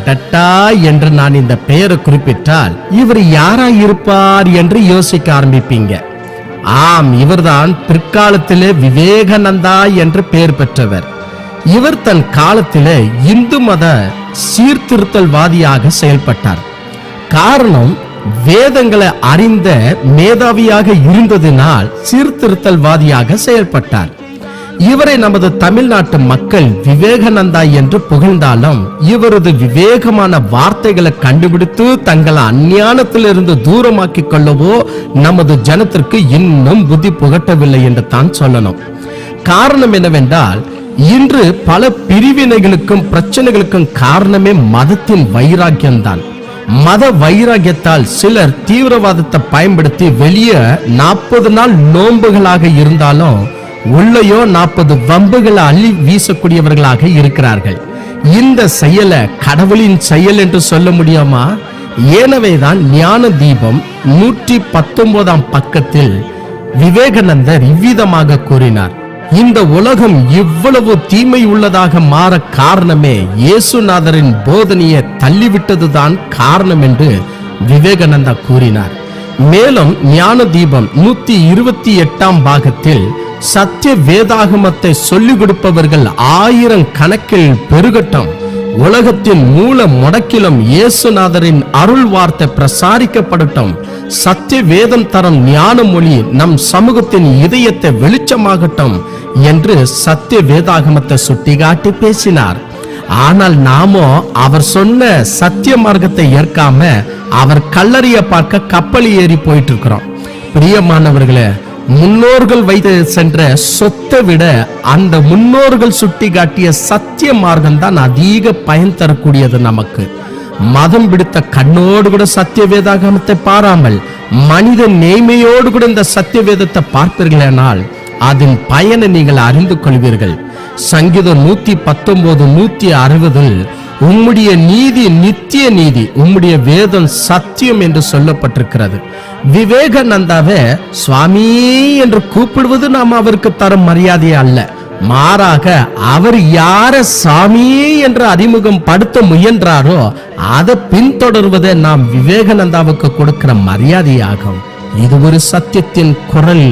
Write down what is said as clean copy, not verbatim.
Ta-ta என்று நான் இந்த பெயரை குறிப்பிட்டால் இவர் யாராயிருப்பார் என்று யோசிக்க ஆரம்பிப்பீங்க. ஆம், இவர்தான் பிற்காலத்திலே விவேகானந்தா என்று பெயர் பெற்றவர். இவர் தன் காலத்திலே இந்து மத சீர்திருத்தல்வாதியாக செயல்பட்டார். காரணம், வேதங்களை அறிந்த மேதாவியாக இருந்ததினால் சீர்திருத்தல்வாதியாக செயல்பட்டார். இவரை நமது தமிழ்நாட்டு மக்கள் விவேகானந்தா என்று புகழ்ந்தாலும் இவரது விவேகமான வார்த்தைகளை கண்டுபிடித்து தங்களை அஞ்ஞானத்திலிருந்து தூரமாக்கி கொள்ளவோ நமது ஜனத்திற்கு இன்னும் புத்தி புகட்டவில்லை என்று தான் சொல்லணும். காரணம் என்னவென்றால், இன்று பல பிரிவினைகளுக்கும் பிரச்சனைகளுக்கும் காரணமே மதத்தின் வைராக்கியம்தான். மத வைராக்கியத்தால் சிலர் தீவிரவாதத்தை பயன்படுத்தி வெளியே 40 நாள் நோன்புகளாக இருந்தாலும் உள்ளேயோ 40 வம்புகளை அள்ளி வீசக்கூடியவர்களாக இருக்கிறார்கள். இந்த செயலை கடவுளின் செயல் என்று சொல்ல முடியுமா? எனவேதான் ஞான தீபம் 119ஆம் பக்கத்தில் விவேகானந்தர் இவ்விதமாக கூறினார்: இந்த உலகம் இவ்வளவு தீமை உள்ளதாக மாற காரணமே இயேசுநாதரின் போதனையை தள்ளிவிட்டதுதான் காரணம் என்று விவேகானந்தா கூறினார். மேலும் ஞான தீபம் 128ஆம் பாகத்தில் சத்திய வேதாகமத்தை சொல்லிக் கொடுப்பவர்கள் 1000 கணக்கில் பெருகட்டும், உலகத்தின் மூல முடக்கிலும் இயேசுநாதரின் அருள் வார்த்தை பிரசாரிக்கப்படட்டும், சத்திய வேதம் தரும் ஞான மொழி நம் சமூகத்தின் இதயத்தை வெளிச்சமாகட்டும் என்று சத்திய வேதாகமத்தை சுட்டிக்காட்டி பேசினார். ஆனால் நாமோ அவர் சொன்ன சத்திய மார்க்கத்தை ஏற்காம அவர் கல்லறைய பார்க்க கப்பல் ஏறி போயிட்டு இருக்கிறோம். பிரியமானவர்களே, முன்னோர்கள் வைத்து சென்ற சொத்தை விட அந்த முன்னோர்கள் சுட்டி காட்டிய சத்திய மார்க்கம் தான் அதிக பயன் தரக்கூடியது நமக்கு. மதம் பிடித்த கண்ணோடு கூட சத்திய வேதாகமத்தை பாராமல் மனித நேர்மையோடு கூட இந்த சத்திய வேதத்தை பார்ப்பீர்களானால் அதன் பயனை நீங்கள் அறிந்து கொள்வீர்கள். சங்கீதம் 119, 160 உம்முடைய நீதி நித்திய நீதி, உம்முடைய வேதம் சத்தியம் என்று சொல்லப்பட்டிருக்கிறது. விவேகானந்தாவை சுவாமி என்று கூப்பிடுவது நாம் அவருக்கு தரும் மரியாதை அல்ல, மாறாக அவர் யார சாமி என்று அறிமுகம் படுத்த முயன்றாரோ அதை பின்தொடர்வதை நாம் விவேகானந்தாவுக்கு கொடுக்கிற மரியாதையாகும். இது ஒரு சத்தியத்தின் குரல்.